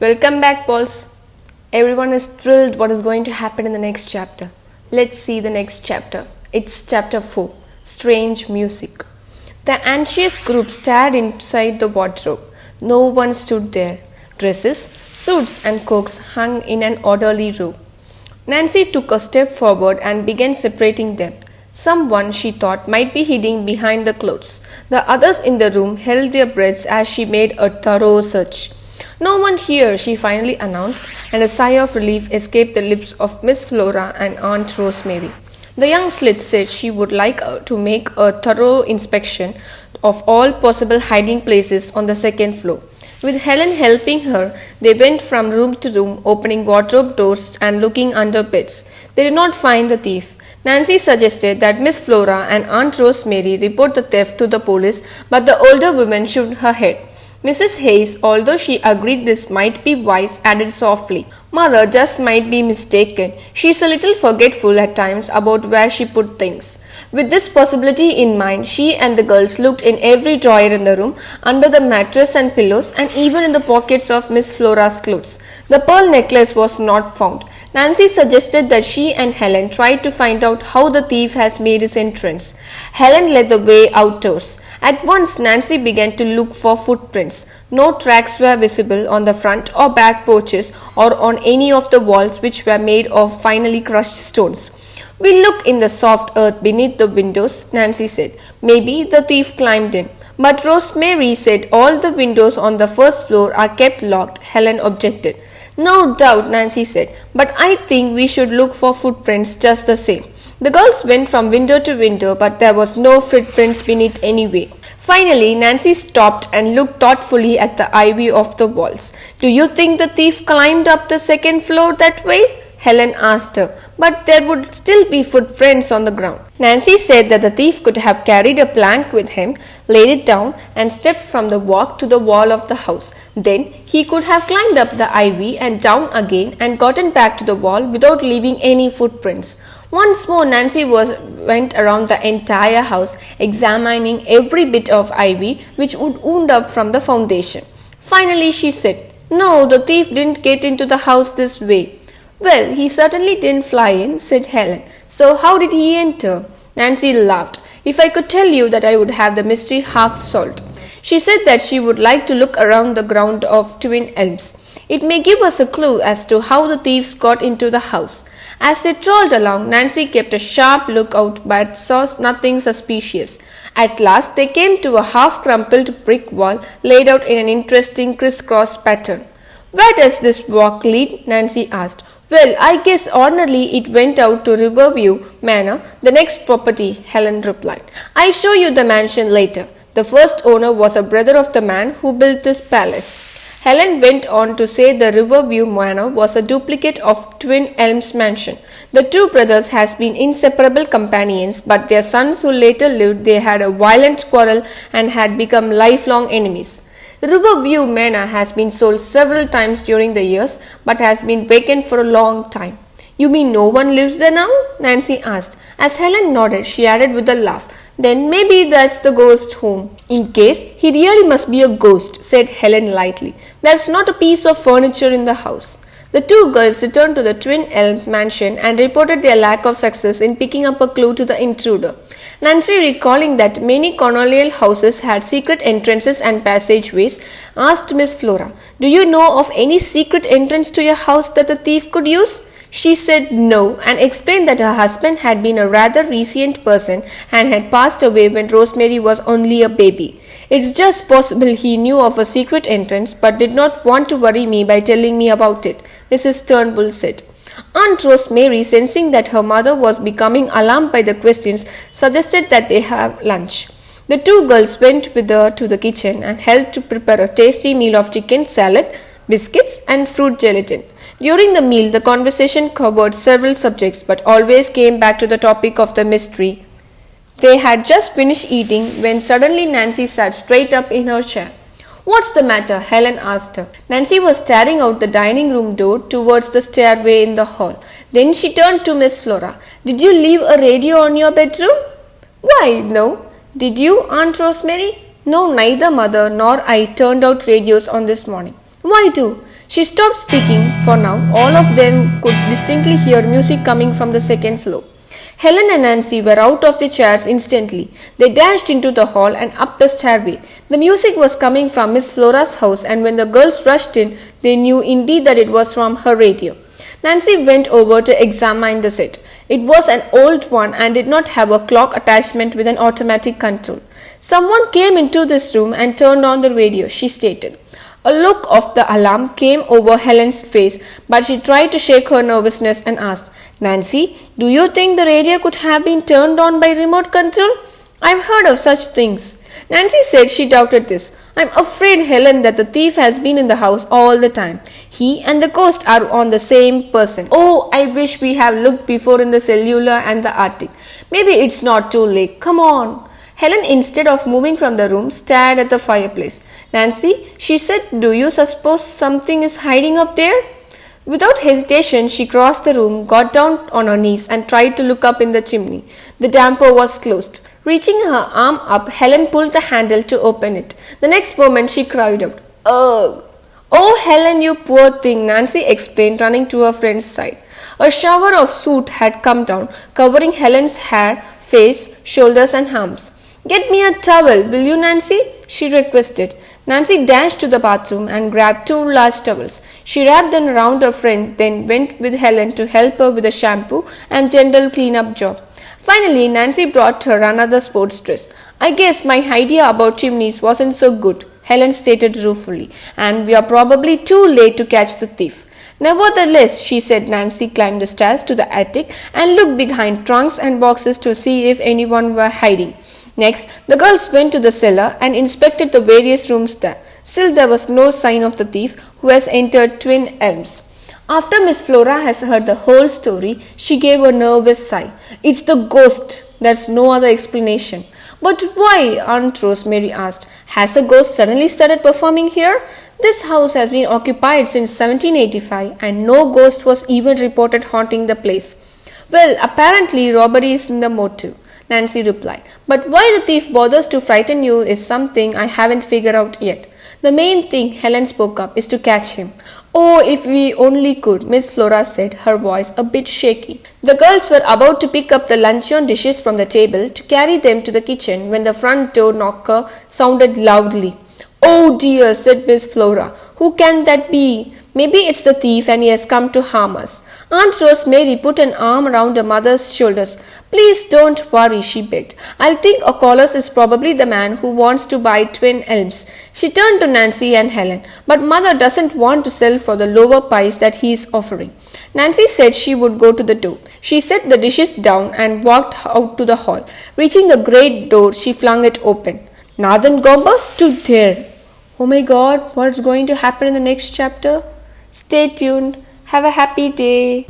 Welcome back, Pauls. Everyone is thrilled what is going to happen in the next chapter. Let's see the next chapter. It's chapter 4, Strange Music. The anxious group stared inside the wardrobe. No one stood there. Dresses, suits, and coats hung in an orderly row. Nancy took a step forward and began separating them. Someone, she thought, might be hiding behind the clothes. The others in the room held their breaths as she made a thorough search. No one here, she finally announced, and a sigh of relief escaped the lips of Miss Flora and Aunt Rosemary. The young slit said she would like to make a thorough inspection of all possible hiding places on the second floor. With Helen helping her, they went from room to room, opening wardrobe doors and looking under beds. They did not find the thief. Nancy suggested that Miss Flora and Aunt Rosemary report the theft to the police, but the older woman shook her head. Mrs. Hayes, although she agreed this might be wise, added softly, "Mother just might be mistaken. She's a little forgetful at times about where she put things." With this possibility in mind, she and the girls looked in every drawer in the room, under the mattress and pillows, and even in the pockets of Miss Flora's clothes. The pearl necklace was not found. Nancy suggested that she and Helen try to find out how the thief has made his entrance. Helen led the way outdoors. At once, Nancy began to look for footprints. No tracks were visible on the front or back porches or on any of the walls, which were made of finely crushed stones. "We'll look in the soft earth beneath the windows," Nancy said. "Maybe the thief climbed in." "But Rosemary said all the windows on the first floor are kept locked," Helen objected. "No doubt," Nancy said, "but I think we should look for footprints just the same." The girls went from window to window, but there was no footprints beneath anyway. Finally, Nancy stopped and looked thoughtfully at the ivy of the walls. "Do you think the thief climbed up the second floor that way?" Helen asked her. "But there would still be footprints on the ground." Nancy said that the thief could have carried a plank with him, laid it down, and stepped from the walk to the wall of the house. Then he could have climbed up the ivy and down again and gotten back to the wall without leaving any footprints. Once more, Nancy went around the entire house, examining every bit of ivy which would wound up from the foundation. Finally, she said, "No, the thief didn't get into the house this way." "Well, he certainly didn't fly in," said Helen. "So how did he enter?" Nancy laughed. "If I could tell you that, I would have the mystery half solved." She said that she would like to look around the ground of Twin Elms. It may give us a clue as to how the thieves got into the house. As they strolled along, Nancy kept a sharp lookout but saw nothing suspicious. At last, they came to a half-crumpled brick wall laid out in an interesting crisscross pattern. "Where does this walk lead?" Nancy asked. "Well, I guess ordinarily it went out to Riverview Manor, the next property," Helen replied. "I'll show you the mansion later. The first owner was a brother of the man who built this palace." Helen went on to say the Riverview Manor was a duplicate of Twin Elms Mansion. The two brothers had been inseparable companions, but their sons who later lived there had a violent quarrel and had become lifelong enemies. Riverview Manor has been sold several times during the years, but has been vacant for a long time. "You mean no one lives there now?" Nancy asked. As Helen nodded, she added with a laugh, "Then maybe that's the ghost home." "In case he really must be a ghost," said Helen lightly. "There's not a piece of furniture in the house." The two girls returned to the Twin Elms mansion and reported their lack of success in picking up a clue to the intruder. Nancy, recalling that many colonial houses had secret entrances and passageways, asked Miss Flora, "Do you know of any secret entrance to your house that the thief could use?" She said no, and explained that her husband had been a rather recent person and had passed away when Rosemary was only a baby. "It's just possible he knew of a secret entrance, but did not want to worry me by telling me about it," Mrs. Turnbull said. Aunt Rosemary, sensing that her mother was becoming alarmed by the questions, suggested that they have lunch. The two girls went with her to the kitchen and helped to prepare a tasty meal of chicken salad, biscuits, and fruit gelatin. During the meal, the conversation covered several subjects, but always came back to the topic of the mystery. They had just finished eating when suddenly Nancy sat straight up in her chair. "What's the matter?" Helen asked her. Nancy was staring out the dining room door towards the stairway in the hall. Then she turned to Miss Flora. "Did you leave a radio on your bedroom?" "Why, no. Did you, Aunt Rosemary?" "No, neither Mother nor I turned out radios on this morning." "Why do?" She stopped speaking for now. All of them could distinctly hear music coming from the second floor. Helen and Nancy were out of their chairs instantly. They dashed into the hall and up the stairway. The music was coming from Miss Flora's house, and when the girls rushed in, they knew indeed that it was from her radio. Nancy went over to examine the set. It was an old one and did not have a clock attachment with an automatic control. Someone came into this room and turned on the radio, she stated. A look of the alarm came over Helen's face, but she tried to shake her nervousness and asked, Nancy, do you think the radio could have been turned on by remote control? I've heard of such things. Nancy said she doubted this. I'm afraid, Helen, that the thief has been in the house all the time. He and the ghost are on the same person. Oh, I wish we had looked before in the cellular and the attic. Maybe it's not too late. Come on. Helen, instead of moving from the room, stared at the fireplace. Nancy, she said, do you suppose something is hiding up there? Without hesitation, she crossed the room, got down on her knees and tried to look up in the chimney. The damper was closed. Reaching her arm up, Helen pulled the handle to open it. The next moment, she cried out, Ugh! Oh, Helen, you poor thing, Nancy explained, running to her friend's side. A shower of soot had come down, covering Helen's hair, face, shoulders and arms. Get me a towel, will you, Nancy? She requested. Nancy dashed to the bathroom and grabbed 2 large towels. She wrapped them around her friend, then went with Helen to help her with the shampoo and general clean-up job. Finally, Nancy brought her another sports dress. I guess my idea about chimneys wasn't so good, Helen stated ruefully, and we are probably too late to catch the thief. Nevertheless, she said, Nancy climbed the stairs to the attic and looked behind trunks and boxes to see if anyone were hiding. Next, the girls went to the cellar and inspected the various rooms there. Still, there was no sign of the thief who has entered Twin Elms. After Miss Flora has heard the whole story, she gave a nervous sigh. It's the ghost. There's no other explanation. But why? Aunt Rosemary asked. Has a ghost suddenly started performing here? This house has been occupied since 1785 and no ghost was even reported haunting the place. Well, apparently robbery is in the motive, Nancy replied. But why the thief bothers to frighten you is something I haven't figured out yet. The main thing, Helen spoke up, is to catch him. Oh, if we only could, Miss Flora said, her voice a bit shaky. The girls were about to pick up the luncheon dishes from the table to carry them to the kitchen when the front door knocker sounded loudly. Oh dear, said Miss Flora. Who can that be? Maybe it's the thief and he has come to harm us. Aunt Rosemary put an arm around her mother's shoulders. Please don't worry, she begged. I think Oculus is probably the man who wants to buy Twin Elms. She turned to Nancy and Helen. But mother doesn't want to sell for the lower price that he is offering. Nancy said she would go to the door. She set the dishes down and walked out to the hall. Reaching the great door, she flung it open. Nathan Gomber stood there. Oh my God, what's going to happen in the next chapter? Stay tuned. Have a happy day.